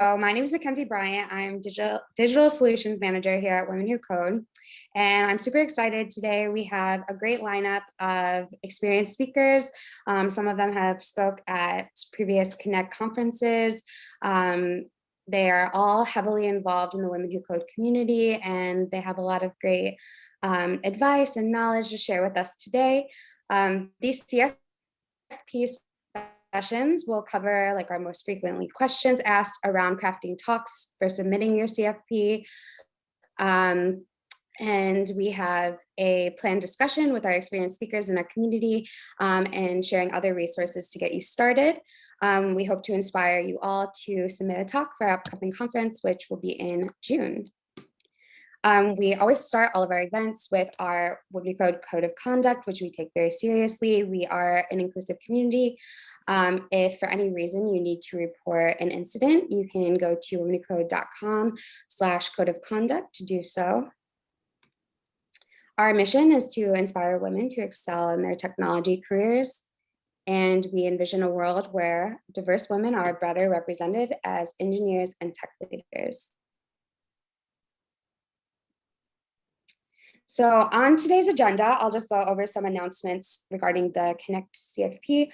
My name is Mackenzie Bryant. I'm digital solutions manager here at WWCode, and I'm super excited today. We have a great lineup of experienced speakers. Some of them have spoke at previous Connect conferences. They are all heavily involved in the Women Who Code community, and they have a lot of great advice and knowledge to share with us today. These CFP sessions will cover like our most frequently questions asked around crafting talks for submitting your CFP. And we have a planned discussion with our experienced speakers in our community and sharing other resources to get you started. We hope to inspire you all to submit a talk for our upcoming conference, which will be in June. We always start all of our events with our WWCode Code of Conduct, which we take very seriously. We are an inclusive community. If for any reason you need to report an incident, you can go to wwcode.com/code of conduct to do so. Our mission is to inspire women to excel in their technology careers. And we envision a world where diverse women are better represented as engineers and tech leaders. So on today's agenda, I'll just go over some announcements regarding the Connect CFP,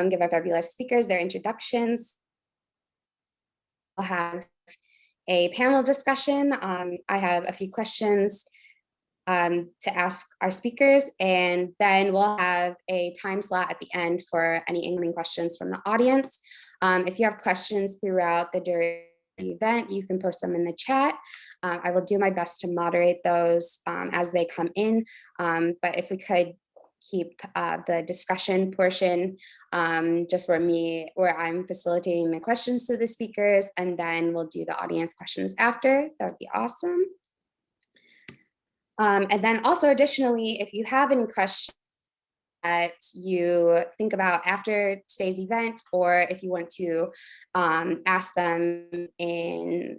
give our fabulous speakers their introductions. We'll have a panel discussion. I have a few questions to ask our speakers, and then we'll have a time slot at the end for any incoming questions from the audience. If you have questions throughout the duration of the event, you can post them in the chat. I will do my best to moderate those as they come in, but if we could keep the discussion portion just where I'm facilitating the questions to the speakers, and then we'll do the audience questions after. That would be awesome. And then also additionally, if you have any questions that you think about after today's event, or if you want to ask them in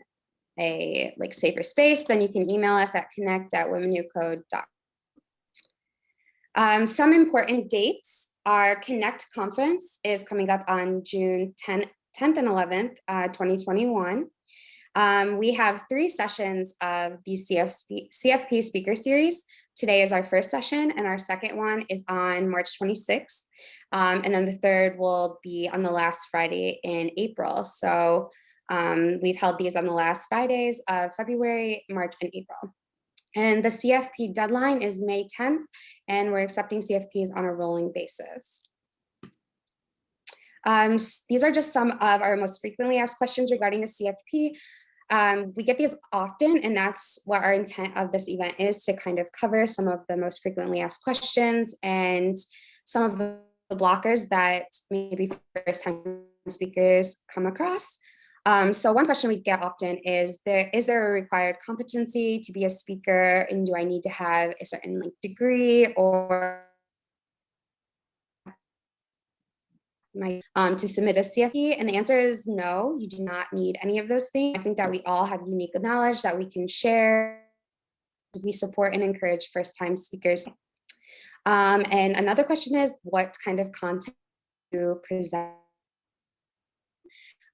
a safer space, then you can email us at connect@womenwhocode.com. Some important dates. Our Connect conference is coming up on June 10th and 11th, 2021. We have 3 sessions of the CFP speaker series. Today is our first session, and our second one is on March 26th. And then the third will be on the last Friday in April. So we've held these on the last Fridays of February, March, and April. And the CFP deadline is May 10th, and we're accepting CFPs on a rolling basis. These are just some of our most frequently asked questions regarding the CFP. We get these often, and that's what our intent of this event is, to kind of cover some of the most frequently asked questions and some of the blockers that maybe first-time speakers come across. So one question we get often is there a required competency to be a speaker, and do I need to have a certain degree or to submit a CFP? And the answer is no, you do not need any of those things. I think that we all have unique knowledge that we can share. We support and encourage first-time speakers. And another question is, what kind of content do you present?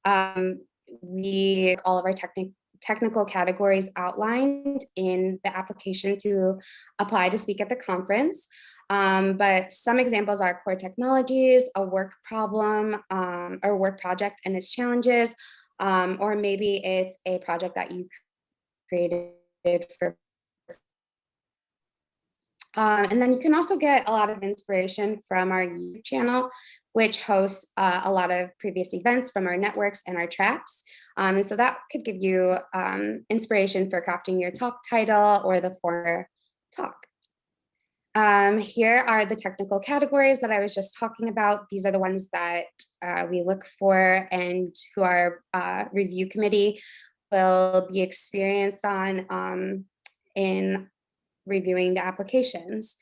All of our technical categories outlined in the application to apply to speak at the conference. But some examples are core technologies, a work problem, or work project and its challenges, or maybe it's a project that you created for. And then you can also get a lot of inspiration from our YouTube channel, which hosts a lot of previous events from our networks and our tracks. And so that could give you inspiration for crafting your talk title or the former talk. Here are the technical categories that I was just talking about. These are the ones that we look for and who our review committee will be experienced on in reviewing the applications.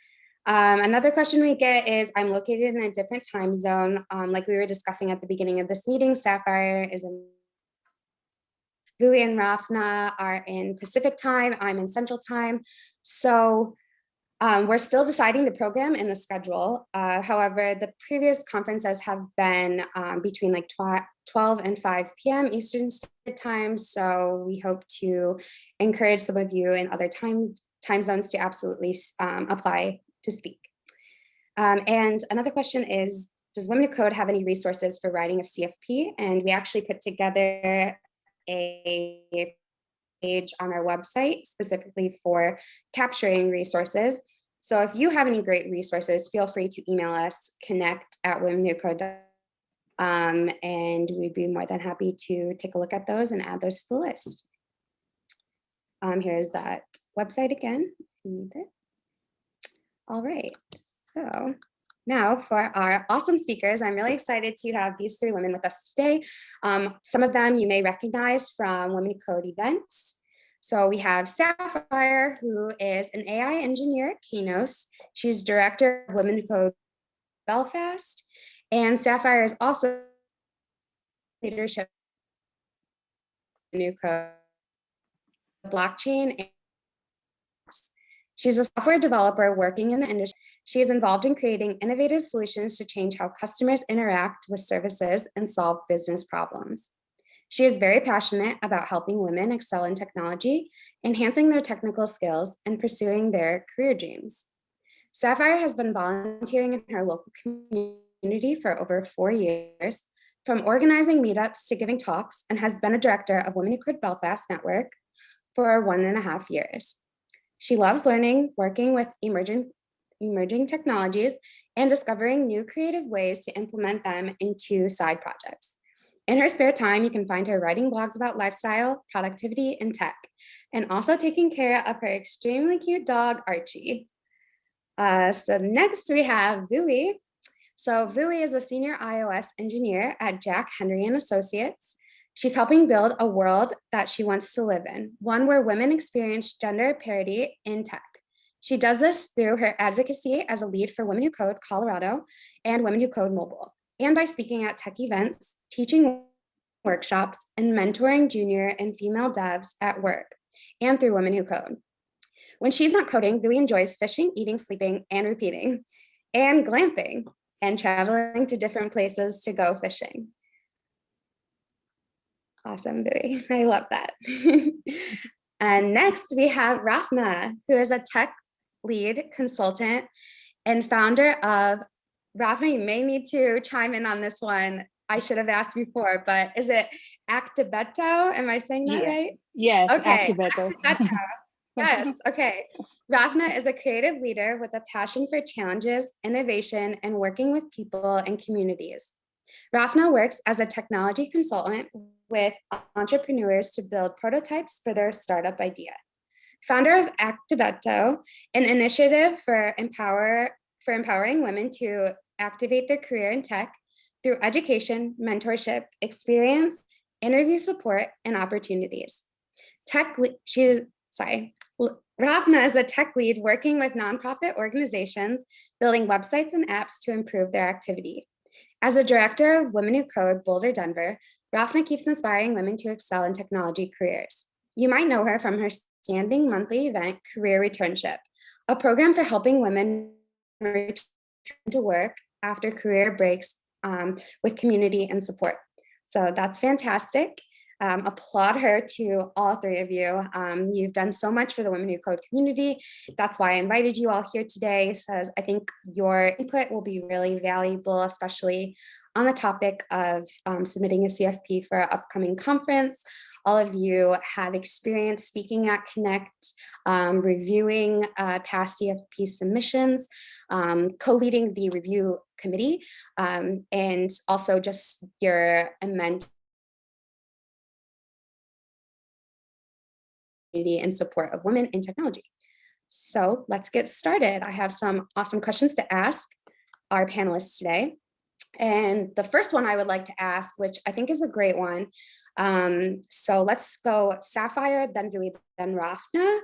Another question we get is, I'm located in a different time zone. Like we were discussing at the beginning of this meeting, Sapphire is in Nguyen and Rafna are in Pacific time, I'm in Central time. So We're still deciding the program and the schedule. However, the previous conferences have been between like 12 and 5 p.m. Eastern Standard Time. So we hope to encourage some of you in other time zones to absolutely apply to speak. And another question is, does Women Who Code have any resources for writing a CFP? And we actually put together a page on our website specifically for capturing resources. So if you have any great resources, feel free to email us, connect@womenwhocode.com, and we'd be more than happy to take a look at those and add those to the list. Here's that website again, if you need it. All right, so now for our awesome speakers, I'm really excited to have these 3 women with us today. Some of them you may recognize from Women Who Code events. So we have Sapphire, who is an AI engineer at Keynos. She's director of Women Who Code Belfast. And Sapphire is also leadership in Women Who Code blockchain. She's a software developer working in the industry. She is involved in creating innovative solutions to change how customers interact with services and solve business problems. She is very passionate about helping women excel in technology, enhancing their technical skills, and pursuing their career dreams. Sapphire has been volunteering in her local community for over 4 years, from organizing meetups to giving talks, and has been a director of Women Who Code Belfast Network for 1.5 years. She loves learning, working with emerging technologies, and discovering new creative ways to implement them into side projects. In her spare time, you can find her writing blogs about lifestyle, productivity, and tech, and also taking care of her extremely cute dog, Archie. So next we have Vui. So Vui is a senior iOS engineer at Jack Henry & Associates. She's helping build a world that she wants to live in, one where women experience gender parity in tech. She does this through her advocacy as a lead for Women Who Code Colorado and Women Who Code Mobile, and by speaking at tech events, teaching workshops, and mentoring junior and female devs at work and through Women Who Code. When she's not coding, Vui enjoys fishing, eating, sleeping, and repeating, and glamping, and traveling to different places to go fishing. Awesome, Vui. I love that. And next we have Rafna, who is a tech lead consultant and founder of, Rafna, you may need to chime in on this one. I should have asked before, but is it Activetto? Am I saying that right? Yes, okay. Activetto. Yes, okay. Rafna is a creative leader with a passion for challenges, innovation, and working with people and communities. Rafna works as a technology consultant with entrepreneurs to build prototypes for their startup idea. Founder of Activetto, an initiative for empowering women to activate their career in tech through education, mentorship, experience, interview support, and opportunities. Rafna is a tech lead working with nonprofit organizations, building websites and apps to improve their activity. As a director of Women Who Code Boulder, Denver, Rafna keeps inspiring women to excel in technology careers. You might know her from her standing monthly event, Career Returnship, a program for helping women return to work after career breaks with community and support. So that's fantastic. Applaud her to all 3 of you. You've done so much for the Women Who Code community. That's why I invited you all here today, says I think your input will be really valuable, especially on the topic of submitting a CFP for our upcoming conference. All of you have experience speaking at Connect, reviewing past CFP submissions, co-leading the review committee, and also just your immense and support of women in technology. So let's get started. I have some awesome questions to ask our panelists today. And the first one I would like to ask, which I think is a great one. So let's go Sapphire, then Vui, then Rafna.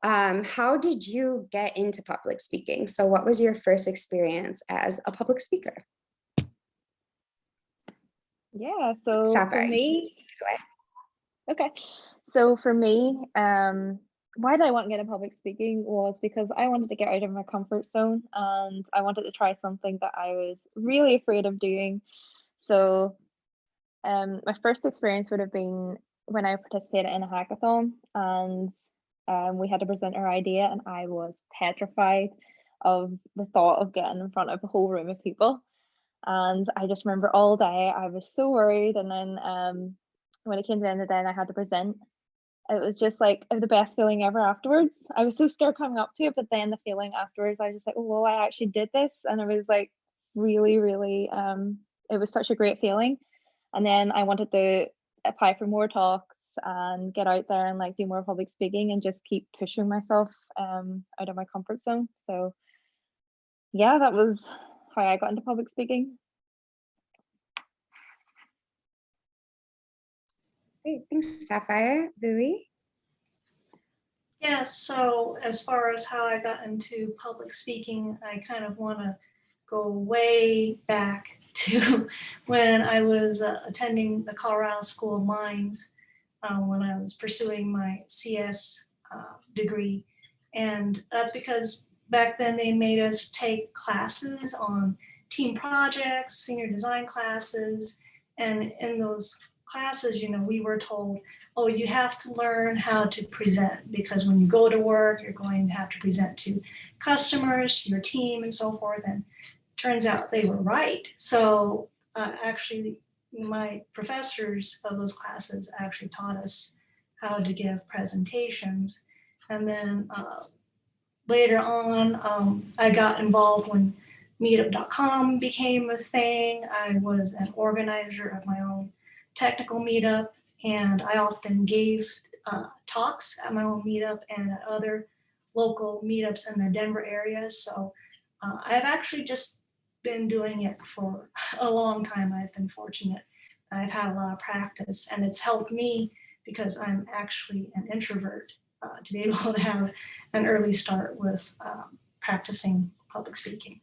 How did you get into public speaking? So what was your first experience as a public speaker? Yeah, so Sapphire. for me, okay. So for me, why did I want to get into public speaking was because I wanted to get out of my comfort zone, and I wanted to try something that I was really afraid of doing. So my first experience would have been when I participated in a hackathon, and we had to present our idea, and I was petrified of the thought of getting in front of a whole room of people. And I just remember all day I was so worried, and then when it came to the end of the day and I had to present, it was just like the best feeling ever afterwards. I was so scared coming up to it, but then the feeling afterwards, I was just like, oh, well, I actually did this. And it was like really, really, it was such a great feeling. And then I wanted to apply for more talks and get out there and like do more public speaking and just keep pushing myself out of my comfort zone. So yeah, that was how I got into public speaking. Great, thanks, Sapphire. Louis? Yeah, so as far as how I got into public speaking, I kind of want to go way back to when I was attending the Colorado School of Mines when I was pursuing my CS degree. And that's because back then they made us take classes on team projects, senior design classes, and in those classes, you know, we were told, oh, you have to learn how to present because when you go to work, you're going to have to present to customers, your team, and so forth. And turns out they were right. So actually, my professors of those classes actually taught us how to give presentations. And then later on, I got involved when meetup.com became a thing. I was an organizer of my own technical meetup, and I often gave talks at my own meetup and at other local meetups in the Denver area. So I've actually just been doing it for a long time. I've been fortunate. I've had a lot of practice, and it's helped me because I'm actually an introvert to be able to have an early start with practicing public speaking.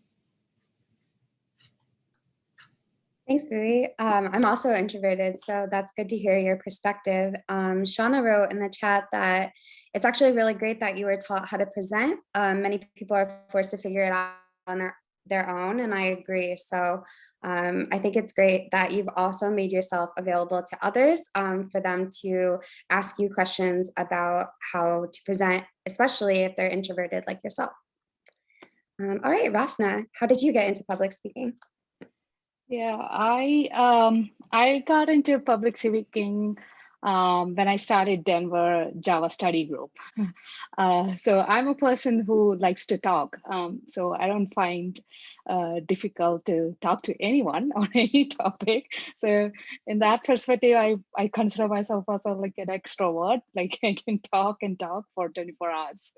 Thanks, Louis. I'm also introverted, so that's good to hear your perspective. Shauna wrote in the chat that it's actually really great that you were taught how to present. Many people are forced to figure it out on their own, and I agree. So I think it's great that you've also made yourself available to others for them to ask you questions about how to present, especially if they're introverted like yourself. All right, Rafna, how did you get into public speaking? Yeah, I got into public speaking when I started Denver Java study group. So I'm a person who likes to talk. So I don't find difficult to talk to anyone on any topic. So in that perspective, I consider myself as like an extrovert. Like I can talk and talk for 24 hours.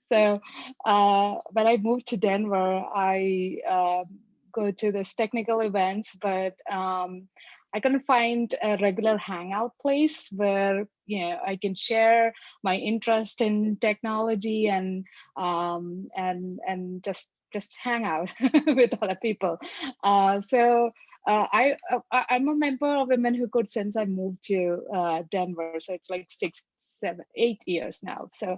So when I moved to Denver, I go to this technical events, but I couldn't find a regular hangout place where I can share my interest in technology and just hang out with other people. So I'm a member of Women Who Could since I moved to Denver. So it's like 6, 7, 8 years now. So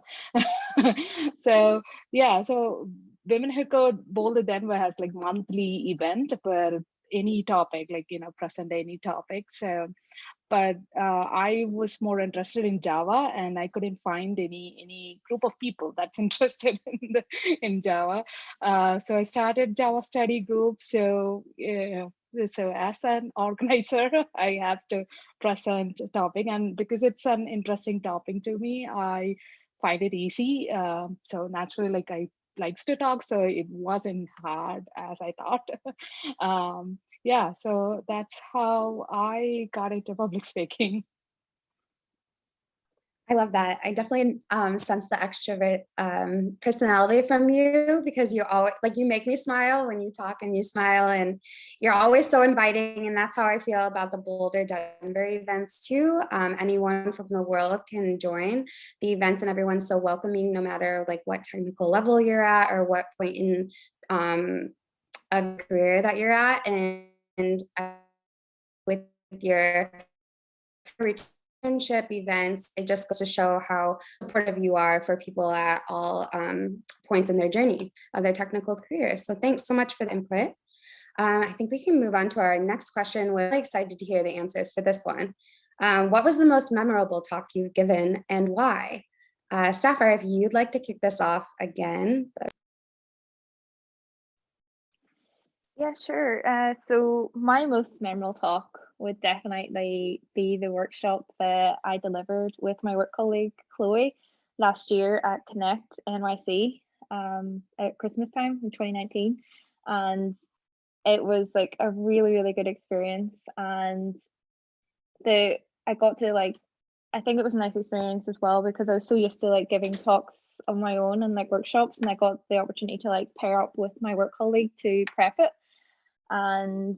so yeah, so Women Who Code Boulder Denver has like monthly event for any topic, like present any topic. So, but I was more interested in Java, and I couldn't find any group of people that's interested in Java. So I started Java study group. So so as an organizer, I have to present a topic, and because it's an interesting topic to me, I find it easy. So naturally, like I likes to talk, so it wasn't hard as I thought. Yeah, so that's how I got into public speaking. I love that. I definitely sense the extrovert personality from you, because you always you make me smile when you talk, and you smile, and you're always so inviting. And that's how I feel about the Boulder Denver events too. Anyone from the world can join the events, and everyone's so welcoming, no matter what technical level you're at or what point in a career that you're at. And with your internship events, it just goes to show how supportive you are for people at all points in their journey of their technical careers. So thanks so much for the input. I think we can move on to our next question. We're really excited to hear the answers for this one. What was the most memorable talk you've given and why? Sapphire, if you'd like to kick this off again. Yeah, sure. So my most memorable talk would definitely be the workshop that I delivered with my work colleague Chloe last year at Connect NYC at Christmas time in 2019. And it was like a really, really good experience. And I got to I think it was a nice experience as well because I was so used to like giving talks on my own and like workshops, and I got the opportunity to like pair up with my work colleague to prep it. And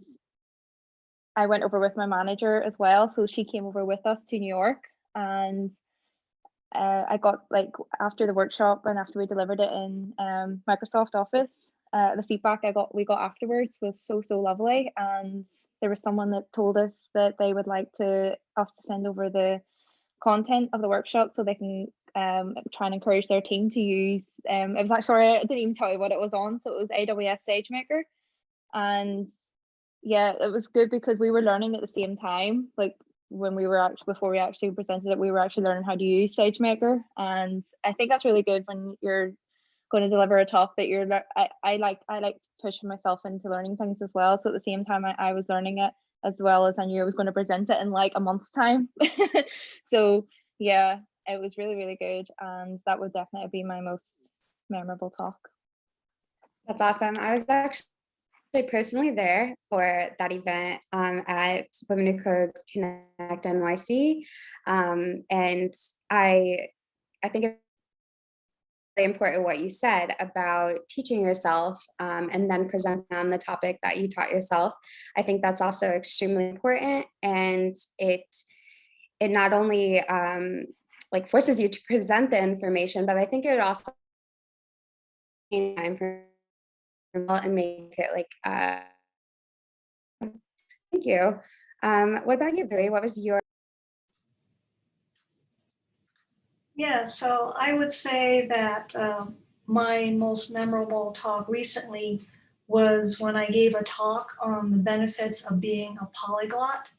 I went over with my manager as well, so she came over with us to New York. And I got like after the workshop and after we delivered it in Microsoft Office, the feedback we got afterwards was so lovely. And there was someone that told us that they would like us to send over the content of the workshop so they can try and encourage their team to use. It was like, sorry, I didn't even tell you what it was on. So it was AWS SageMaker. And yeah, it was good because we were learning at the same time. Like when we were before we actually presented it, we were actually learning how to use SageMaker. And I think that's really good when you're going to deliver a talk that you're I like pushing myself into learning things as well. So at the same time I was learning it as well as I knew I was going to present it in like a month's time. So yeah, it was really, really good. And that would definitely be my most memorable talk. That's awesome. I was actually personally there for that event at WWCode Connect NYC. And I think it's really important what you said about teaching yourself and then presenting on the topic that you taught yourself. I think that's also extremely important, and it not only like forces you to present the information, but I think it also time for and make it like thank you. What about you, Billy? What was your Yeah, so I would say that my most memorable talk recently was when I gave a talk on the benefits of being a polyglot,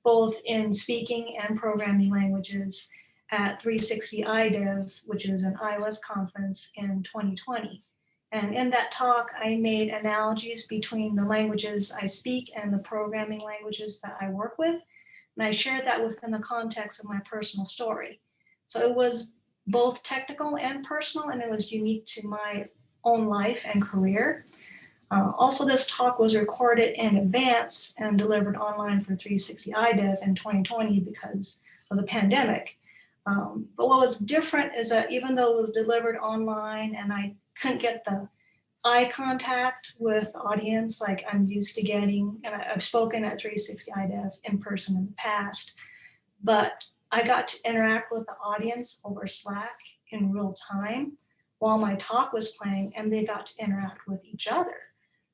both in speaking and programming languages at 360 IDEV, which is an iOS conference in 2020. And in that talk, I made analogies between the languages I speak and the programming languages that I work with. And I shared that within the context of my personal story. So it was both technical and personal, and it was unique to my own life and career. Also, this talk was recorded in advance and delivered online for 360 IDEV in 2020 because of the pandemic. But what was different is that even though it was delivered online and I couldn't get the eye contact with the audience like I'm used to getting, and I've spoken at 360 IDEV in person in the past, but I got to interact with the audience over Slack in real time while my talk was playing, and they got to interact with each other.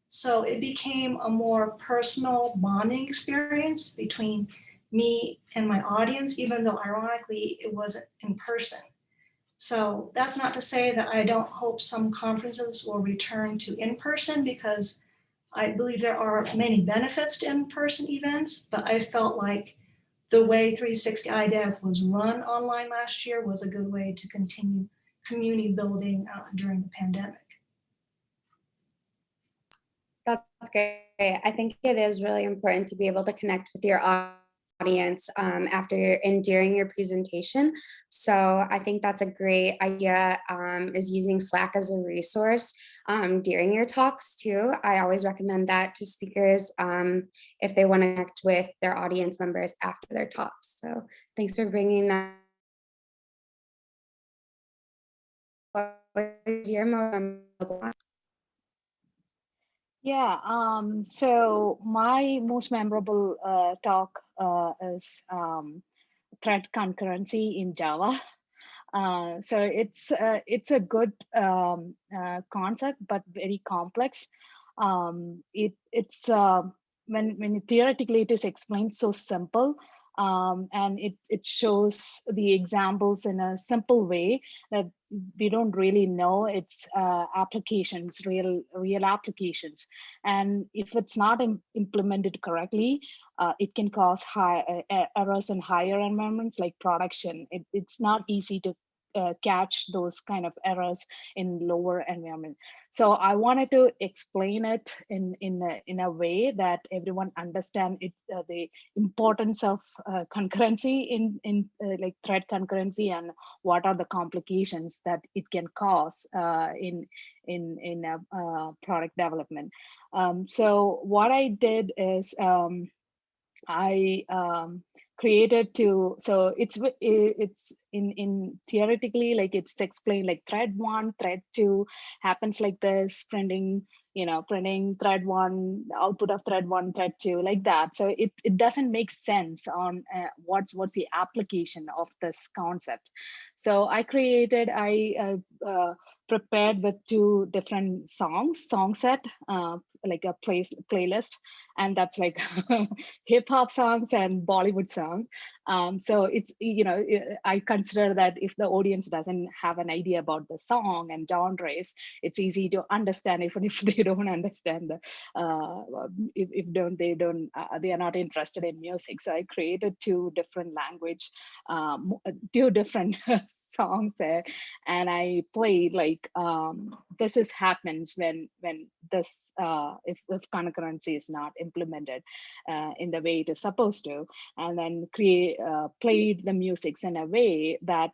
So it became a more personal bonding experience between me and my audience, even though ironically it wasn't in person. So that's not to say that I don't hope some conferences will return to in-person, because I believe there are many benefits to in-person events, but I felt like the way 360 IDEV was run online last year was a good way to continue community building during the pandemic. That's great. I think it is really important to be able to connect with your audience after and during your presentation. So I think that's a great idea, is using Slack as a resource during your talks too. I always recommend that to speakers if they want to connect with their audience members after their talks. So thanks for bringing that. What was your memorable one? Yeah, so my most memorable talk is thread concurrency in Java. So it's a good concept, but very complex. It's when theoretically it is explained so simple, and it shows the examples in a simple way that we don't really know its applications, real applications. And if it's not implemented correctly, it can cause high errors in higher environments like production. It's not easy to catch those kind of errors in lower environment. So I wanted to explain it in a way that everyone understand it, the importance of concurrency in like thread concurrency, and what are the complications that it can cause in product development. So what I did is I created so it's in theoretically, like it's explained like thread 1, thread 2 happens like this, printing thread 1, output of thread 1, thread 2, like that. So it doesn't make sense on what's the application of this concept. So I prepared with 2 different song set, like a playlist, and that's like hip hop songs and Bollywood songs. So it's, I consider that if the audience doesn't have an idea about the song and genres, it's easy to understand, even if they don't understand the they are not interested in music. So I created 2 different language, 2 different songs there, and I played like this happens when this if concurrency is not implemented in the way it is supposed to, and then played the music in a way that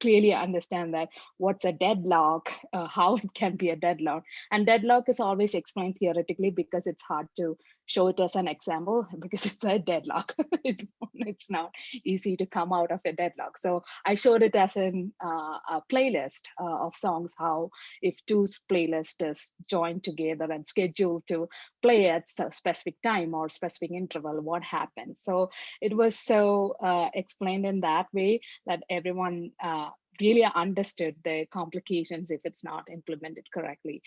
clearly understand that what's a deadlock, how it can be a deadlock. And deadlock is always explained theoretically because it's hard to show it as an example, because it's a deadlock. It's not easy to come out of a deadlock. So I showed it as a playlist of songs, how if 2 playlists is joined together and scheduled to play at a specific time or specific interval, what happens. So it was so explained in that way that everyone really understood the complications if it's not implemented correctly.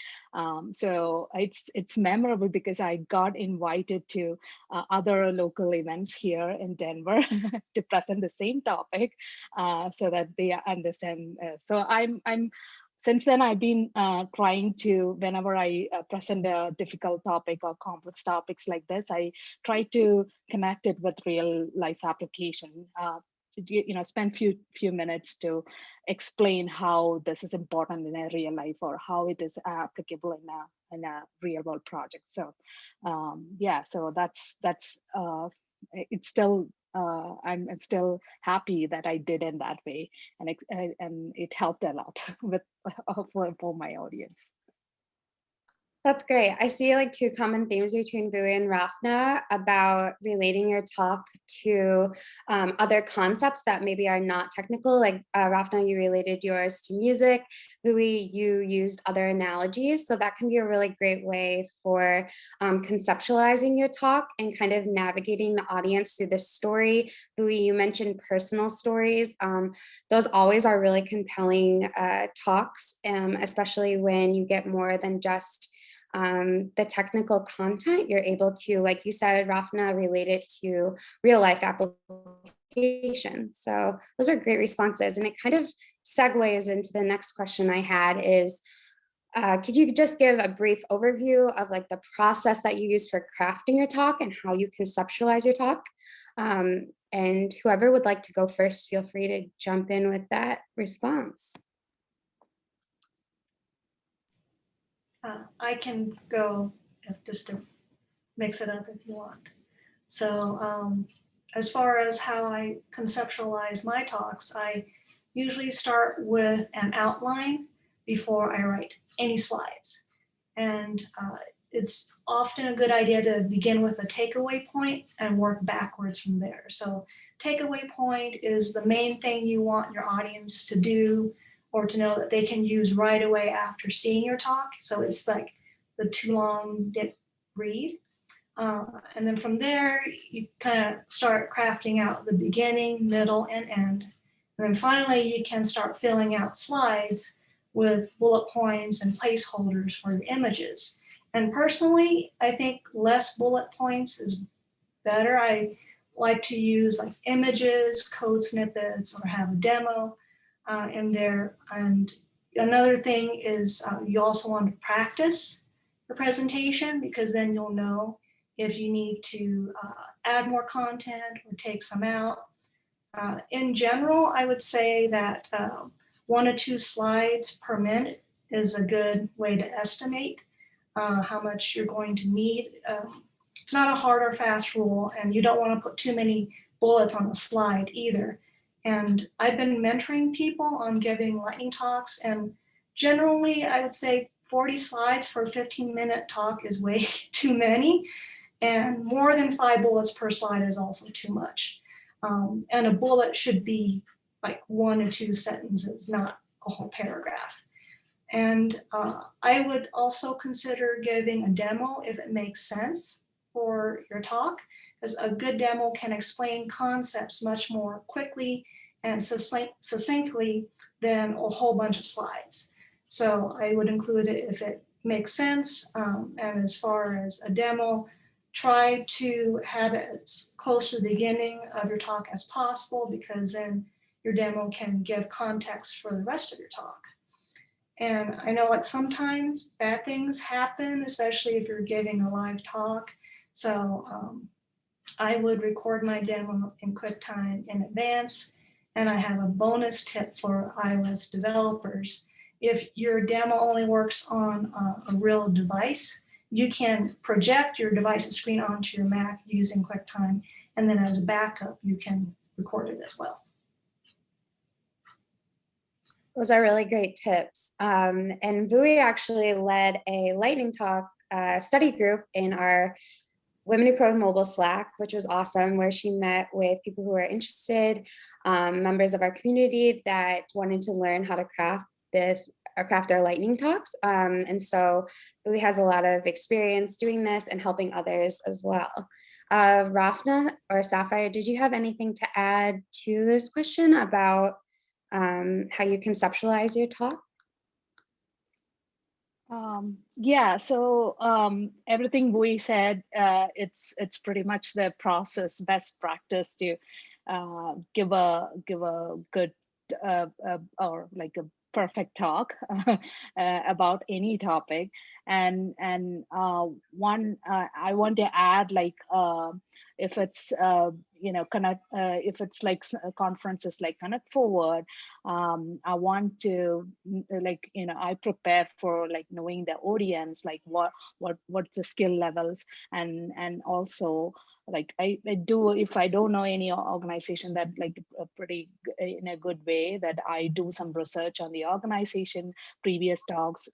So it's memorable because I got invited to other local events here in Denver to present the same topic, so that they understand. So since then, I've been trying to, whenever I present a difficult topic or complex topics like this, I try to connect it with real life application. Spend few minutes to explain how this is important in a real life, or how it is applicable in a real world project. So yeah, so that's it's still I'm still happy that I did in that way, and it helped a lot with for my audience. That's great. I see like 2 common themes between Nguyen and Rafna about relating your talk to other concepts that maybe are not technical. Like Rafna, you related yours to music. Nguyen, you used other analogies. So that can be a really great way for conceptualizing your talk and kind of navigating the audience through the story. Nguyen, you mentioned personal stories. Those always are really compelling talks, especially when you get more than just the technical content. You're able to, like you said, Rafna, relate it to real life application. So those are great responses. And it kind of segues into the next question I had is, could you just give a brief overview of like the process that you use for crafting your talk and how you conceptualize your talk? And whoever would like to go first, feel free to jump in with that response. I can go just to mix it up if you want. So as far as how I conceptualize my talks, I usually start with an outline before I write any slides. And it's often a good idea to begin with a takeaway point and work backwards from there. So takeaway point is the main thing you want your audience to do or to know that they can use right away after seeing your talk. So it's like the too long didn't read. And then from there, you kind of start crafting out the beginning, middle, and end. And then finally, you can start filling out slides with bullet points and placeholders for your images. And personally, I think less bullet points is better. I like to use like images, code snippets, or have a demo in there. And another thing is you also want to practice your presentation, because then you'll know if you need to add more content or take some out. In general, I would say that 1 to 2 slides per minute is a good way to estimate how much you're going to need. It's not a hard or fast rule, and you don't want to put too many bullets on a slide either. And I've been mentoring people on giving lightning talks, and generally I would say 40 slides for a 15-minute talk is way too many, and more than 5 bullets per slide is also too much. And a bullet should be like 1 to 2 sentences, not a whole paragraph. And I would also consider giving a demo if it makes sense for your talk, because a good demo can explain concepts much more quickly and succinctly than a whole bunch of slides. So I would include it if it makes sense. And as far as a demo, try to have it as close to the beginning of your talk as possible, because then your demo can give context for the rest of your talk. And I know like sometimes bad things happen, especially if you're giving a live talk. So I would record my demo in QuickTime in advance. And I have a bonus tip for iOS developers. If your demo only works on a real device, you can project your device's screen onto your Mac using QuickTime. And then as a backup, you can record it as well. Those are really great tips. And Vui actually led a lightning talk study group in our Women Who Code mobile Slack, which was awesome, where she met with people who were interested, members of our community that wanted to learn how to craft this or craft their lightning talks. And so Vui has a lot of experience doing this and helping others as well. Rafna or Sapphire, did you have anything to add to this question about how you conceptualize your talk? Yeah, so everything we said, it's pretty much the process, best practice to give a good or like a perfect talk about any topic. And one I want to add, like if it's if it's like conferences like Connect Forward, I want to I prepare for like knowing the audience, like what's the skill levels, and also like I do, if I don't know any organization, that like pretty in a good way, that I do some research on the organization, previous talks,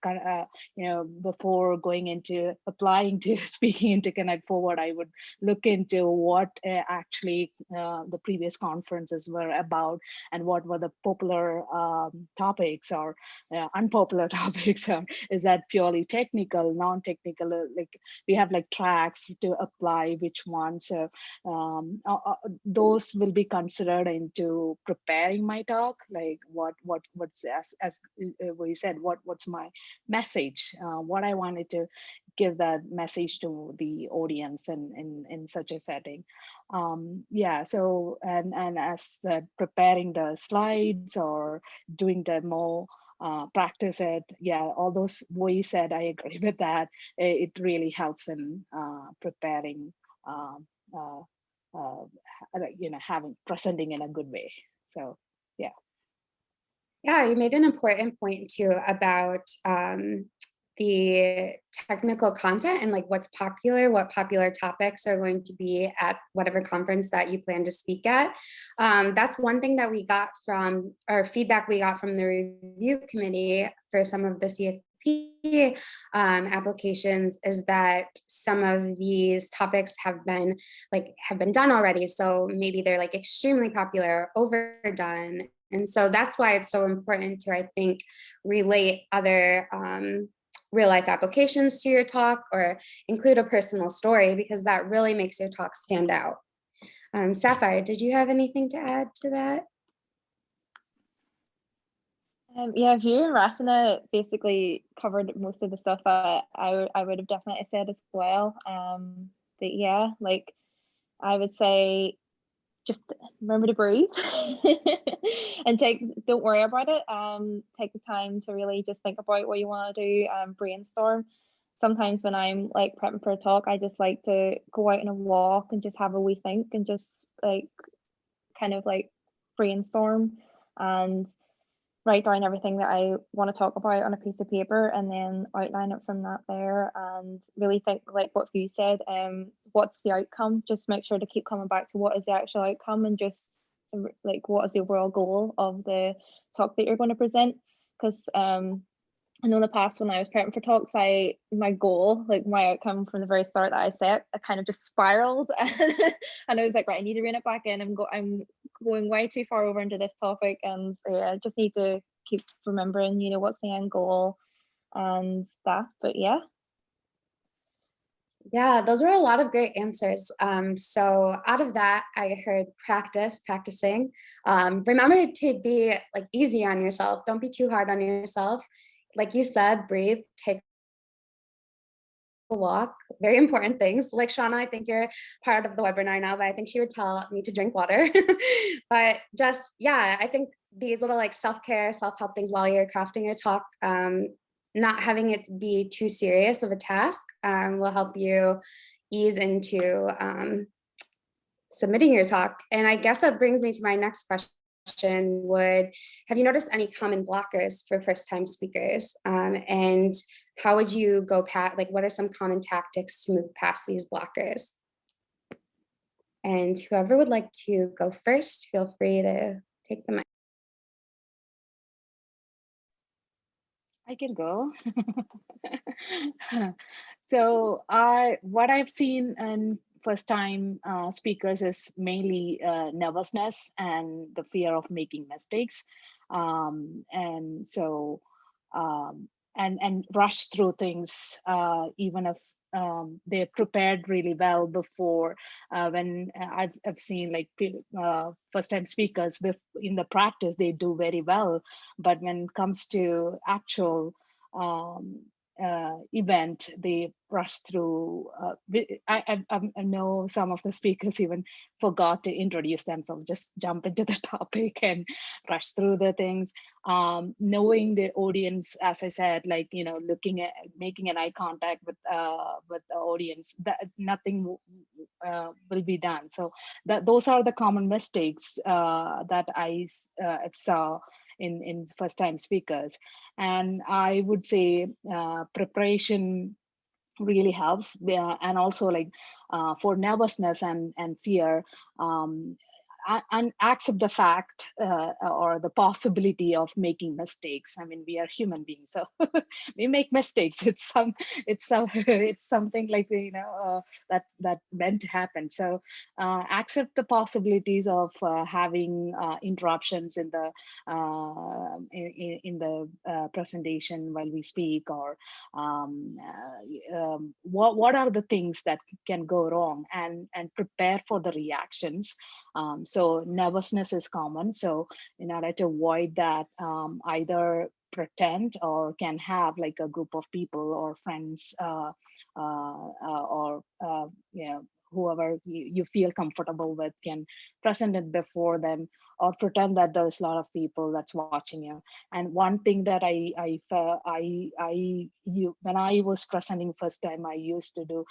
before going into applying to speaking into Connect Forward. I would look into what actually the previous conferences were about, and what were the popular topics or unpopular topics, or is that purely technical, non-technical, like we have like tracks to apply which ones. So those will be considered into preparing my talk, like what's as we said, what's my message, what I wanted to give that message to the audience in such a setting. Yeah, so and as the preparing the slides or doing the more practice it, yeah, all those we said, I agree with that. It really helps in preparing, having presenting in a good way. So yeah. Yeah, you made an important point too about the technical content and like what's popular, what popular topics are going to be at whatever conference that you plan to speak at. That's one thing that we got from, or feedback we got from the review committee for some of the CFP applications, is that some of these topics have been done already. So maybe they're like extremely popular, overdone. And so that's why it's so important to, I think, relate other real life applications to your talk, or include a personal story, because that really makes your talk stand out. Sapphire, did you have anything to add to that? Yeah, View and Rafna basically covered most of the stuff that I would have definitely said as well. But yeah, like I would say just remember to breathe and don't worry about it. Take the time to really just think about what you want to do, brainstorm. Sometimes when I'm like prepping for a talk, I just like to go out on a walk and just have a wee think and just like kind of like brainstorm and write down everything that I want to talk about on a piece of paper and then outline it from that there, and really think like what you said, what's the outcome? Just make sure to keep coming back to what is the actual outcome, and just like what is the overall goal of the talk that you're going to present. Because I know in the past when I was prepping for talks, my goal, like my outcome from the very start that I set, I kind of just spiraled and I was like, right, I need to rein it back in. I'm going way too far over into this topic, and I just need to keep remembering, you know, what's the end goal and that. But yeah. Yeah, those were a lot of great answers. So out of that, I heard practicing. Remember to be like easy on yourself. Don't be too hard on yourself. Like you said, breathe, take a walk, very important things. Like Shauna, I think you're part of the webinar now, but I think she would tell me to drink water. But just, yeah, I think these little like self-care, self-help things while you're crafting your talk, not having it be too serious of a task will help you ease into submitting your talk. And I guess that brings me to my next question. Have you noticed any common blockers for first-time speakers? And how would you go past, like, what are some common tactics to move past these blockers? And whoever would like to go first, feel free to take the mic. I can go. So what I've seen in first time speakers is mainly nervousness and the fear of making mistakes. And so and rush through things even if they're prepared really well before. When I've seen like first time speakers in the practice, they do very well, but when it comes to actual event, they rush through. I know some of the speakers even forgot to introduce themselves, just jump into the topic and rush through the things. Knowing the audience, as I said, like, you know, looking at making an eye contact with the audience, that nothing will be done. So those are the common mistakes that I saw in first time speakers. And I would say preparation really helps, and also like for nervousness and fear, and accept the fact or the possibility of making mistakes. I mean, we are human beings, so we make mistakes. It's something like, you know, that meant to happen. So accept the possibilities of having interruptions in the presentation while we speak, or what are the things that can go wrong, and prepare for the reactions. So nervousness is common. So in order to avoid that, either pretend or can have like a group of people or friends or you know, whoever you feel comfortable with can present it before them, or pretend that there's a lot of people that's watching you. And one thing that when I was presenting first time, I used to do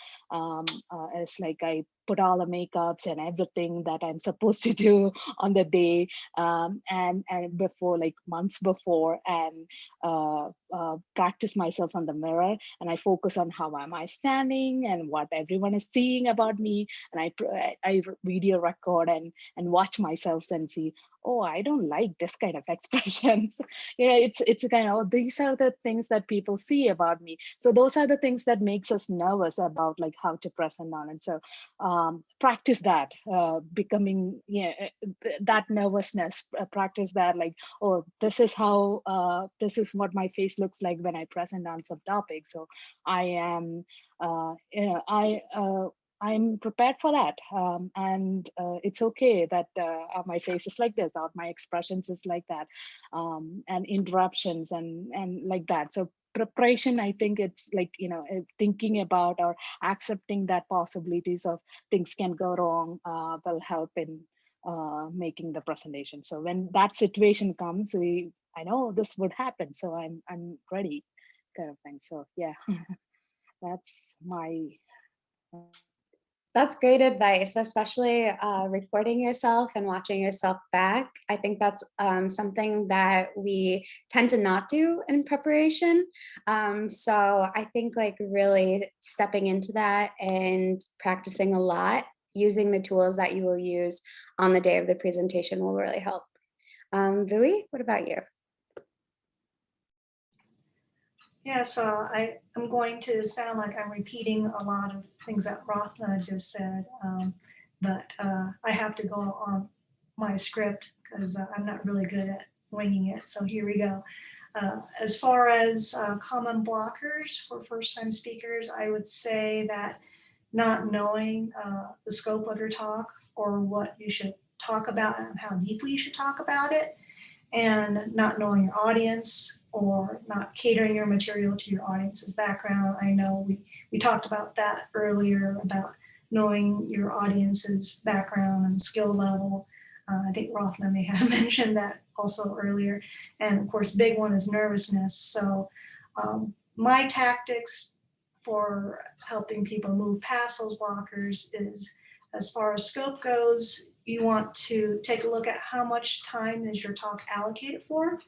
is like I put all the makeups and everything that I'm supposed to do on the day, and before, like months before, and practice myself on the mirror, and I focus on how am I standing and what everyone is seeing about me, and I video record and watch myself and see, oh, I don't like this kind of expressions. You know, it's kind of, oh, these are the things that people see about me. So those are the things that makes us nervous about like how to present on it. So practice that, becoming, that nervousness, practice that, like, oh, this is how, this is what my face looks like when I present on some topic. So I am, I'm prepared for that, and it's okay that my face is like this, or my expressions is like that, and interruptions and like that. So preparation, I think it's like, thinking about or accepting that possibilities of things can go wrong will help in making the presentation. So when that situation comes, I know this would happen, so I'm ready, kind of thing. So yeah, that's my. That's great advice, especially recording yourself and watching yourself back. I think that's something that we tend to not do in preparation. So I think like really stepping into that and practicing a lot, using the tools that you will use on the day of the presentation will really help. Vui, what about you? Yeah, so I'm going to sound like I'm repeating a lot of things that Rafna just said, but I have to go on my script because I'm not really good at winging it. So here we go. As far as common blockers for first-time speakers, I would say that not knowing the scope of your talk or what you should talk about and how deeply you should talk about it, and not knowing your audience or not catering your material to your audience's background. I know we talked about that earlier, about knowing your audience's background and skill level. I think Rafna may have mentioned that also earlier. And of course, big one is nervousness. So my tactics for helping people move past those blockers is, as far as scope goes, you want to take a look at how much time is your talk allocated for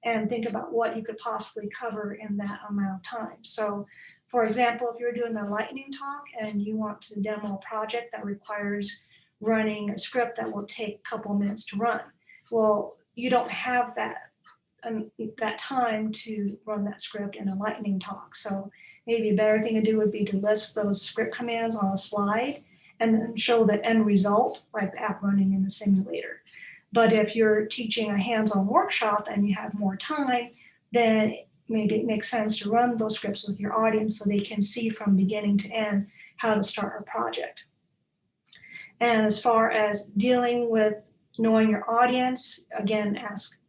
and think about what you could possibly cover in that amount of time. So for example, if you're doing a lightning talk and you want to demo a project that requires running a script that will take a couple minutes to run, well, you don't have that time to run that script in a lightning talk. So maybe a better thing to do would be to list those script commands on a slide and then show the end result, like the app running in the simulator. But if you're teaching a hands-on workshop and you have more time, then maybe it makes sense to run those scripts with your audience so they can see from beginning to end how to start a project. And as far as dealing with knowing your audience, again, ask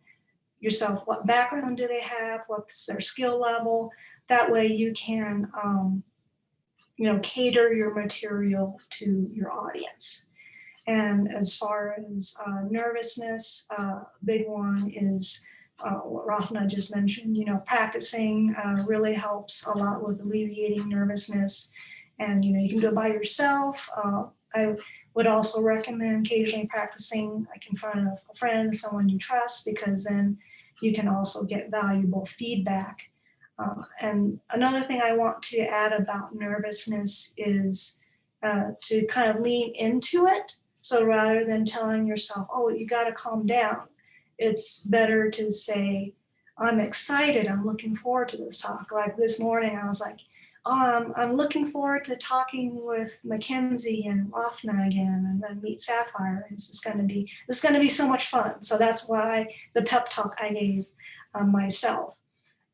yourself what background do they have, what's their skill level. That way you can cater your material to your audience. And as far as nervousness, big one is what Rafna just mentioned. Practicing really helps a lot with alleviating nervousness. And you can do it by yourself. I would also recommend occasionally practicing like in front of a friend, someone you trust, because then you can also get valuable feedback. And another thing I want to add about nervousness is to kind of lean into it. So rather than telling yourself, oh, you got to calm down, it's better to say, I'm excited, I'm looking forward to this talk. Like this morning, I was like, oh, I'm looking forward to talking with Mackenzie and Rafna again, and then meet Sapphire. It's going to be so much fun. So that's why the pep talk I gave myself.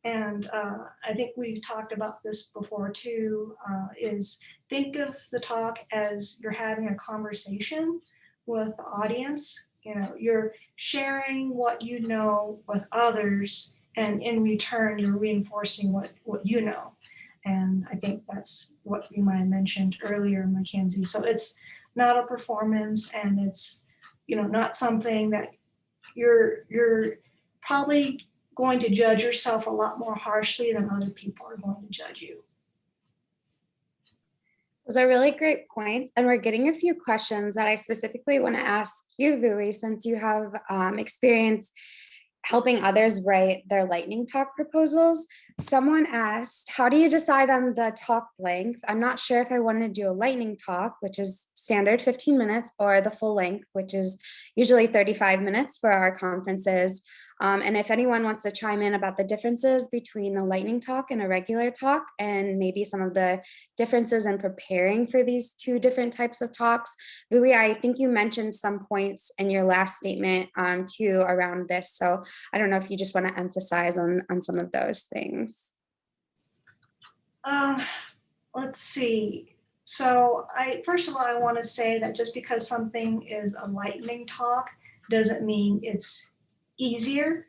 And I think we talked about this before too, is think of the talk as you're having a conversation with the audience. You're sharing what you know with others, and in return, you're reinforcing what you know. And I think that's what you might have mentioned earlier, Mackenzie. So it's not a performance, and it's not something that you're probably going to judge yourself a lot more harshly than other people are going to judge you. Those are really great points. And we're getting a few questions that I specifically want to ask you, Vui, since you have experience helping others write their lightning talk proposals. Someone asked, how do you decide on the talk length? I'm not sure if I want to do a lightning talk, which is standard 15 minutes, or the full length, which is usually 35 minutes for our conferences. And if anyone wants to chime in about the differences between a lightning talk and a regular talk, and maybe some of the differences in preparing for these two different types of talks. Vui, I think you mentioned some points in your last statement too around this. So I don't know if you just want to emphasize on some of those things. Let's see. So first of all, I want to say that just because something is a lightning talk doesn't mean it's easier.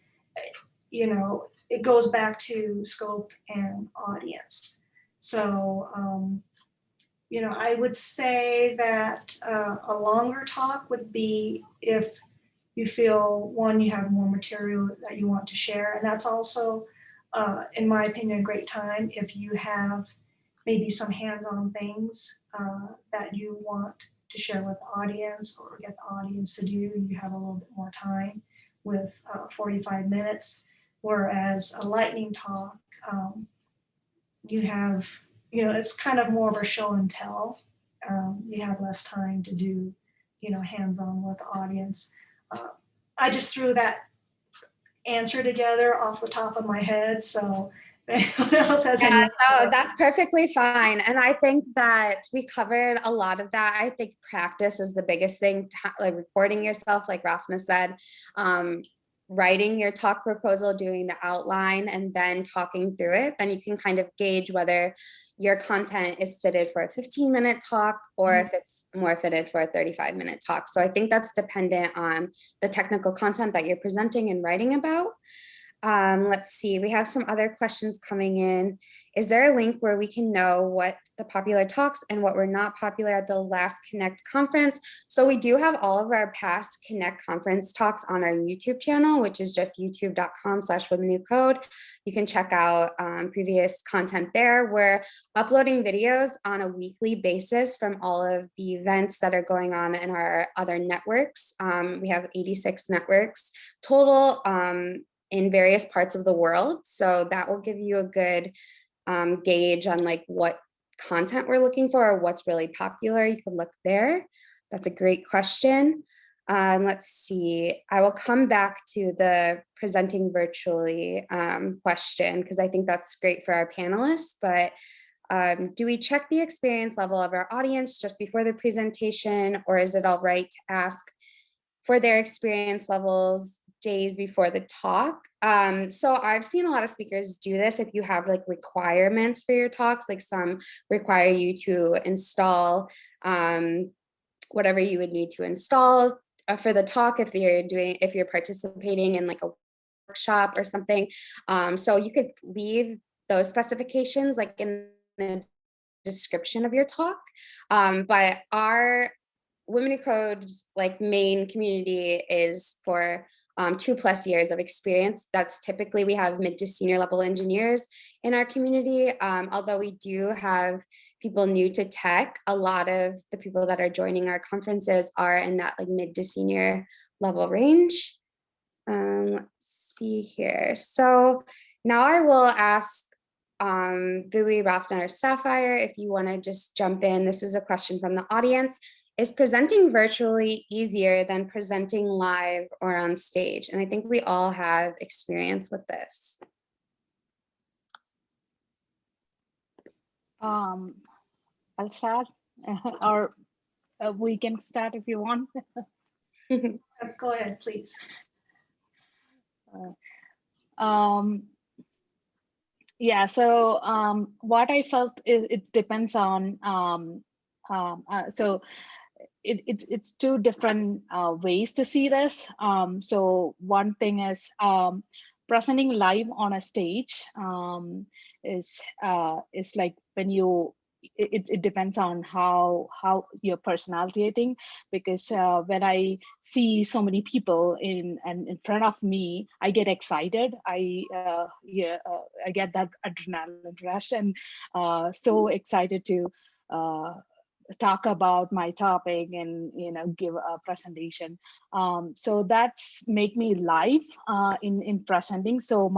It goes back to scope and audience. So you know, I would say that a longer talk would be if you feel, one, you have more material that you want to share. And that's also, in my opinion, a great time if you have maybe some hands-on things that you want to share with the audience or get the audience to do. You have a little bit more time with 45 minutes. Whereas a lightning talk, you have, you know, it's kind of more of a show and tell. You have less time to do, you know, hands-on with the audience. I just threw that answer together off the top of my head. So if anyone else has any. No, that's perfectly fine. And I think that we covered a lot of that. I think practice is the biggest thing, like recording yourself, like Rafna said, writing your talk proposal, doing the outline, and then talking through it. Then you can kind of gauge whether your content is fitted for a 15-minute talk or if it's more fitted for a 35-minute talk. So I think that's dependent on the technical content that you're presenting and writing about. Let's see, we have some other questions coming in. Is there a link where we can know what the popular talks and what were not popular at the last Connect conference? So we do have all of our past Connect conference talks on our YouTube channel, which is just youtube.com/WWCode. You can check out previous content there. We're uploading videos on a weekly basis from all of the events that are going on in our other networks. We have 86 networks total in various parts of the world. So that will give you a good gauge on like what content we're looking for or what's really popular. You can look there. That's a great question. Let's see, I will come back to the presenting virtually question because I think that's great for our panelists, but do we check the experience level of our audience just before the presentation, or is it all right to ask for their experience levels days before the talk? So I've seen a lot of speakers do this. If you have like requirements for your talks, like some require you to install whatever you would need to install for the talk if you're participating in like a workshop or something. So you could leave those specifications like in the description of your talk. But our WWCode like main community is for 2+ years of experience. That's typically, we have mid to senior level engineers in our community. Although we do have people new to tech, a lot of the people that are joining our conferences are in that like mid to senior level range. Let's see here. So now I will ask Vui, Rafna, or Sapphire, if you want to just jump in. This is a question from the audience. Is presenting virtually easier than presenting live or on stage? And I think we all have experience with this. I'll start, or we can start if you want. Go ahead, please. Yeah, so what I felt is it depends on, so it's two different ways to see this. So one thing is presenting live on a stage is like when you, it depends on how your personality, I think, because when I see so many people in front of me, I get excited. I get that adrenaline rush and so excited to talk about my topic and give a presentation. So that's make me live in presenting. So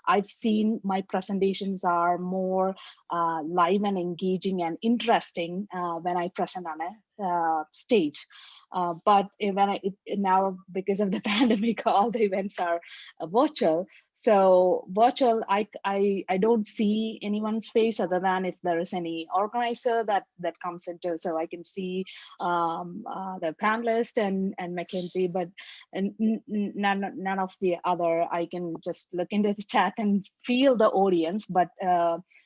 I've seen my presentations are more live and engaging and interesting when I present on a stage. But when now, because of the pandemic, all the events are virtual. So virtual, I don't see anyone's face other than if there is any organizer that comes into, so I can see the panelist and Mackenzie, but none of the other. I can just look into the chat and feel the audience, but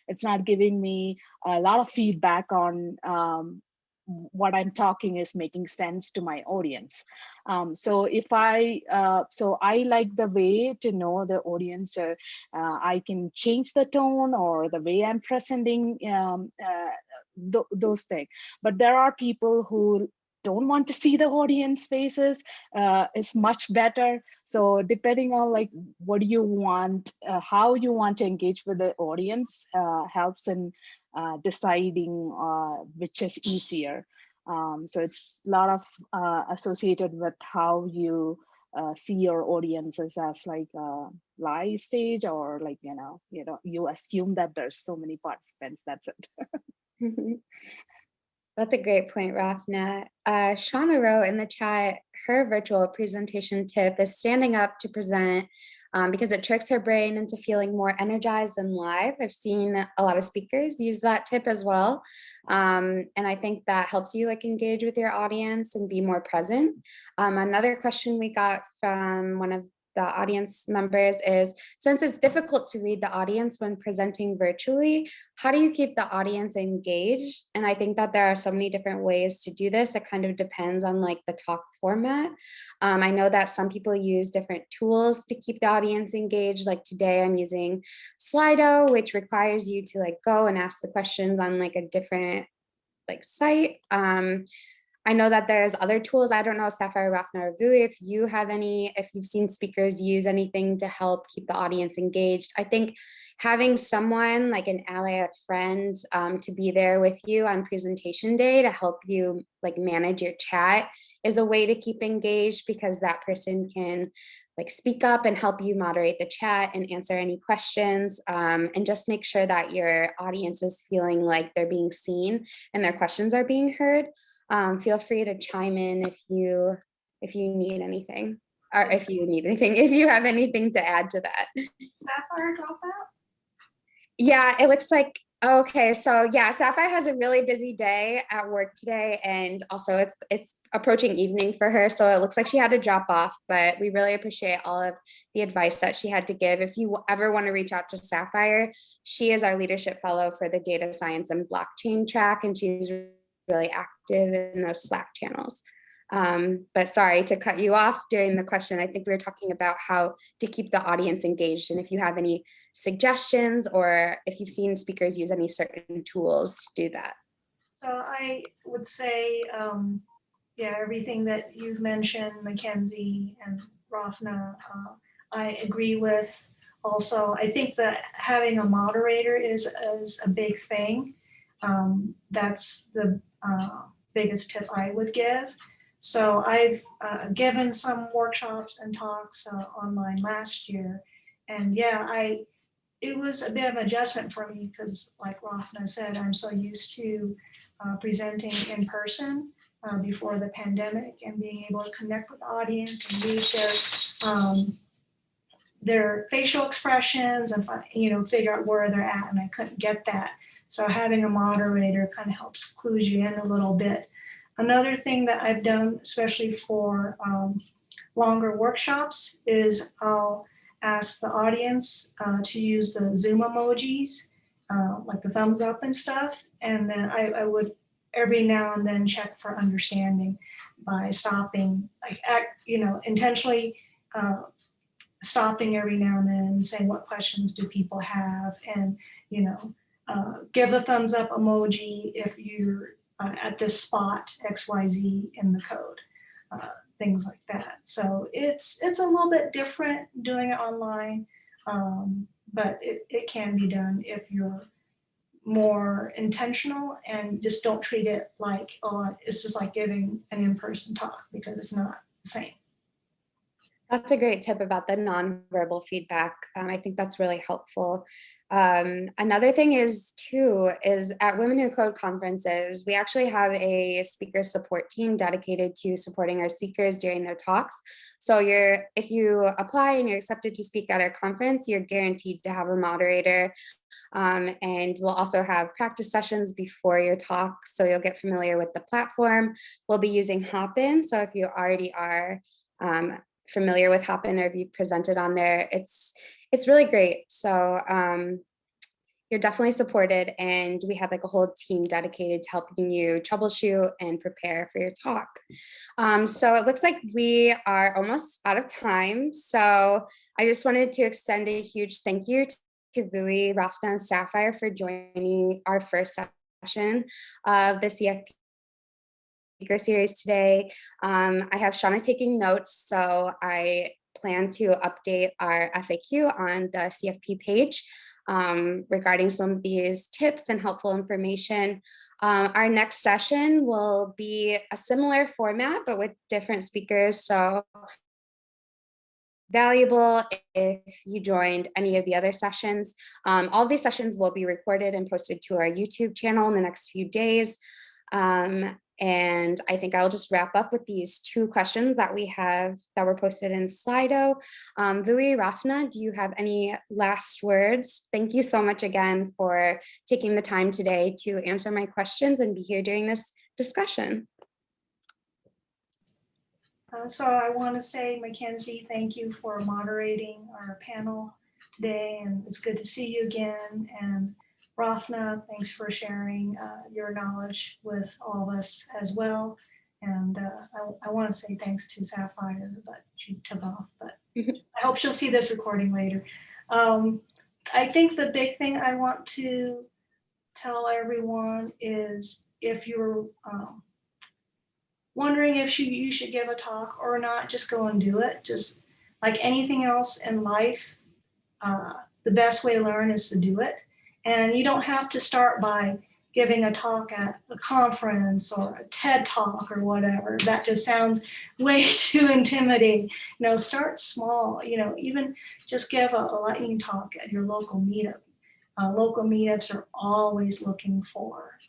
it's not giving me a lot of feedback on what I'm talking is making sense to my audience. So if I like the way to know the audience, I can change the tone or the way I'm presenting those things. But there are people who don't want to see the audience faces. It's much better. So depending on like what you want, how you want to engage with the audience helps in deciding which is easier. So it's a lot of associated with how you see your audiences as like a live stage, or like, you assume that there's so many participants, that's it. That's a great point, Rafna. Shauna wrote in the chat, her virtual presentation tip is standing up to present because it tricks her brain into feeling more energized and live. I've seen a lot of speakers use that tip as well. And I think that helps you like engage with your audience and be more present. Another question we got from one of the audience members is, since it's difficult to read the audience when presenting virtually, how do you keep the audience engaged? And I think that there are so many different ways to do this. It kind of depends on like the talk format. I know that some people use different tools to keep the audience engaged. Like today I'm using Slido, which requires you to like go and ask the questions on like a different like site. I know that there's other tools. I don't know, Sapphire, Rafna, or Vui, if you have any, if you've seen speakers use anything to help keep the audience engaged. I think having someone like an ally, a friend, to be there with you on presentation day to help you like manage your chat is a way to keep engaged, because that person can like speak up and help you moderate the chat and answer any questions, and just make sure that your audience is feeling like they're being seen and their questions are being heard. Feel free to chime in if you need anything, or if you have anything to add to that. Sapphire drop out? Yeah, it looks like, okay, so yeah, Sapphire has a really busy day at work today, and also it's approaching evening for her, so it looks like she had to drop off, but we really appreciate all of the advice that she had to give. If you ever want to reach out to Sapphire, she is our leadership fellow for the data science and blockchain track, and she's really active in those Slack channels. But sorry to cut you off during the question. I think we were talking about how to keep the audience engaged, and if you have any suggestions or if you've seen speakers use any certain tools to do that. So I would say, yeah, everything that you've mentioned, Mackenzie and Rafna, I agree with. Also, I think that having a moderator is a big thing. That's the biggest tip I would give. So I've given some workshops and talks online last year, and yeah, it was a bit of an adjustment for me because, like Rafna said, I'm so used to presenting in person before the pandemic, and being able to connect with the audience and read their facial expressions and figure out where they're at, and I couldn't get that. So having a moderator kind of helps clue you in a little bit. Another thing that I've done, especially for longer workshops, is I'll ask the audience to use the Zoom emojis, like the thumbs up and stuff. And then I would every now and then check for understanding by stopping, like, intentionally stopping every now and then and saying, what questions do people have? And, give the thumbs up emoji if you're at this spot, XYZ in the code, things like that. So it's a little bit different doing it online, but it can be done if you're more intentional and just don't treat it like, oh, it's just like giving an in-person talk, because it's not the same. That's a great tip about the nonverbal feedback. I think that's really helpful. Another thing is at Women Who Code conferences, we actually have a speaker support team dedicated to supporting our speakers during their talks. So if you apply and you're accepted to speak at our conference, you're guaranteed to have a moderator. And we'll also have practice sessions before your talk, so you'll get familiar with the platform. We'll be using Hopin, so if you already are familiar with Hopin, or if you've presented on there, it's really great. So you're definitely supported, and we have like a whole team dedicated to helping you troubleshoot and prepare for your talk. So it looks like we are almost out of time. So I just wanted to extend a huge thank you to Vui, Rafna, and Sapphire for joining our first session of the CFP speaker series today. I have Shauna taking notes, so I plan to update our FAQ on the CFP page regarding some of these tips and helpful information. Our next session will be a similar format, but with different speakers. So valuable if you joined any of the other sessions. All these sessions will be recorded and posted to our YouTube channel in the next few days. And I think I'll just wrap up with these 2 questions that we have that were posted in Slido. Vui, Rafna, do you have any last words? Thank you so much again for taking the time today to answer my questions and be here during this discussion. So I want to say, Mackenzie, thank you for moderating our panel today, and it's good to see you again. And Rafna, thanks for sharing your knowledge with all of us as well. And I want to say thanks to Sapphire, but she took off. But I hope she'll see this recording later. I think the big thing I want to tell everyone is if you're wondering if you should give a talk or not, just go and do it. Just like anything else in life, the best way to learn is to do it. And you don't have to start by giving a talk at a conference or a TED talk or whatever. That just sounds way too intimidating. You know, start small, you know, even just give a lightning talk at your local meetup. Local meetups are always looking for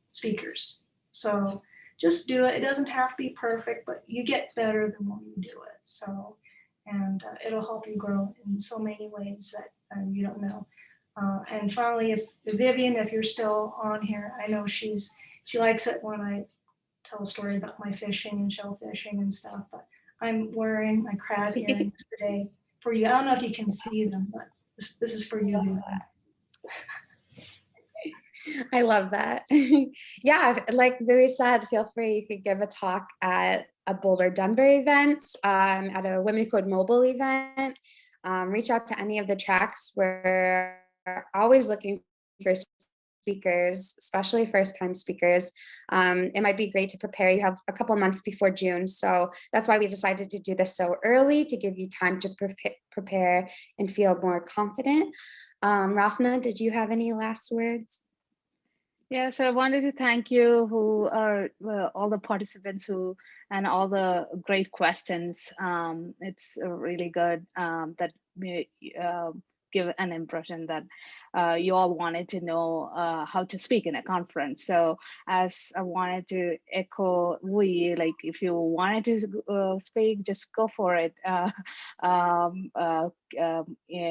speakers. So just do it. It doesn't have to be perfect, but you get better the more you do it. So, and it'll help you grow in so many ways that you don't know. And finally, if Vivian, if you're still on here, I know she likes it when I tell a story about my fishing and shell fishing and stuff, but I'm wearing my crab earrings today for you. I don't know if you can see them, but this is for you, Vivian. I love that. Yeah, like Vui said, feel free, you could give a talk at a Boulder, Denver event, at a WWCode mobile event. Reach out to any of the tracks. We're always looking for speakers, especially first-time speakers. It might be great to prepare. You have a couple months before June, so that's why we decided to do this so early, to give you time to prepare and feel more confident. Rafna, did you have any last words? Yeah, so I wanted to thank you who are all the participants who and all the great questions. It's really good that we give an impression that you all wanted to know how to speak in a conference. So as I wanted to echo, like if you wanted to speak, just go for it. You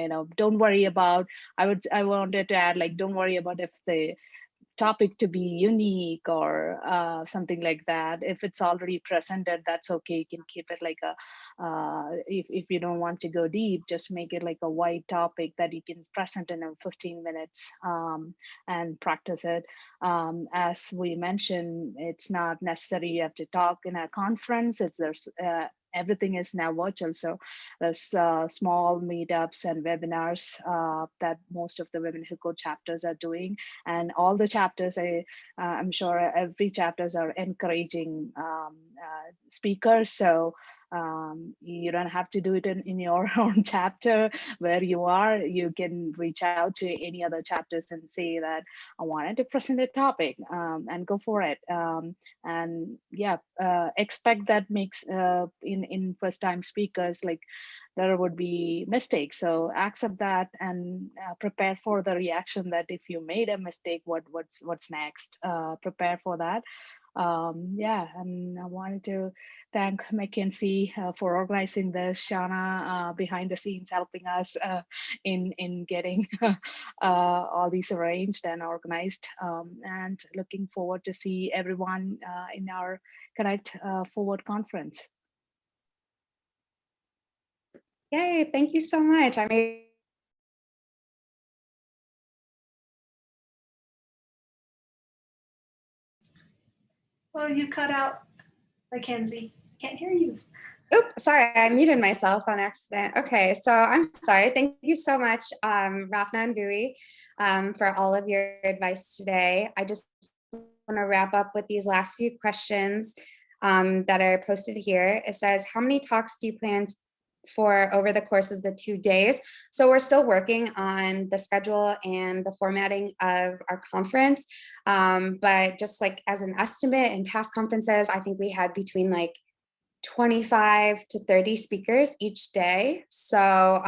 know, don't worry about, I wanted to add, like, don't worry about if the topic to be unique or something like that. If it's already presented, that's okay. You can keep it like a, if you don't want to go deep, just make it like a wide topic that you can present in 15 minutes and practice it. As we mentioned, it's not necessary you have to talk in a conference. There's everything is now virtual, so there's small meetups and webinars that most of the Women Who Code chapters are doing, and all the chapters, I'm sure every chapters are encouraging speakers, so you don't have to do it in your own chapter where you are. You can reach out to any other chapters and say that I wanted to present a topic, and go for it. And yeah, expect that makes in first time speakers, like there would be mistakes, so accept that and prepare for the reaction that if you made a mistake, what's next. Prepare for that. Yeah, and I wanted to thank Mackenzie for organizing this, Shauna behind the scenes helping us in getting all these arranged and organized, and looking forward to see everyone in our Connect Forward conference. Yay, thank you so much. Well, you cut out, Mackenzie. Can't hear you. Oops, sorry, I muted myself on accident. Okay, so I'm sorry. Thank you so much, Rafna and Vui, for all of your advice today. I just want to wrap up with these last few questions that are posted here. It says, how many talks do you plan for over the course of the 2 days? So we're still working on the schedule and the formatting of our conference. But just like as an estimate in past conferences, I think we had between like 25 to 30 speakers each day. So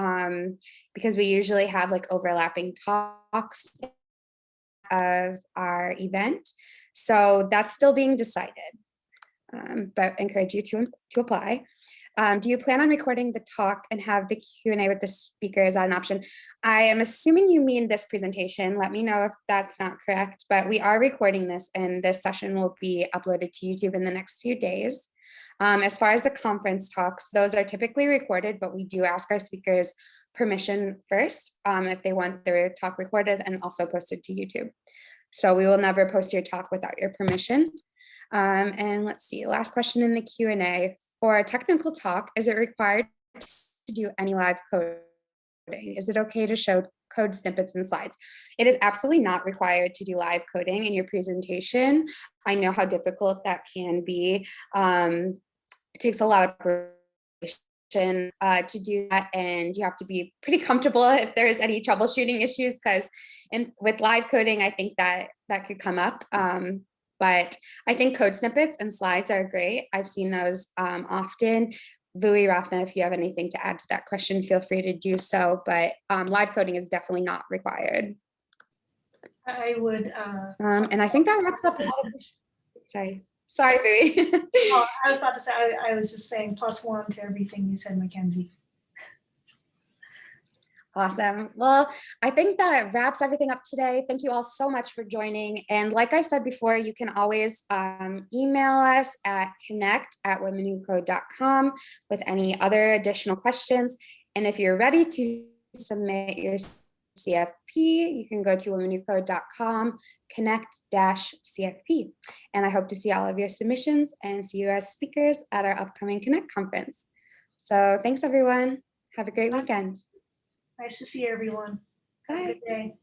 because we usually have like overlapping talks of our event. So that's still being decided, but I encourage you to apply. Do you plan on recording the talk and have the Q&A with the speaker? Is that an option? I am assuming you mean this presentation. Let me know if that's not correct, but we are recording this and this session will be uploaded to YouTube in the next few days. As far as the conference talks, those are typically recorded, but we do ask our speakers permission first if they want their talk recorded and also posted to YouTube. So we will never post your talk without your permission. And let's see, last question in the Q&A. For a technical talk, is it required to do any live coding? Is it okay to show code snippets and slides? It is absolutely not required to do live coding in your presentation. I know how difficult that can be. It takes a lot of preparation to do that, and you have to be pretty comfortable if there's any troubleshooting issues, because with live coding, I think that could come up. But I think code snippets and slides are great. I've seen those often. Vui, Rafna, if you have anything to add to that question, feel free to do so. But live coding is definitely not required. I would. And I think that wraps up all of the. Sorry, Vui. Oh, I was about to say, I was just saying +1 to everything you said, Mackenzie. Awesome. Well, I think that wraps everything up today. Thank you all so much for joining. And like I said before, you can always email us at connect@WWCode.com with any other additional questions. And if you're ready to submit your CFP, you can go to WWCode.com, connect-CFP. And I hope to see all of your submissions and see you as speakers at our upcoming Connect conference. So thanks, everyone. Have a great weekend. Nice to see everyone. Have a Bye. good day.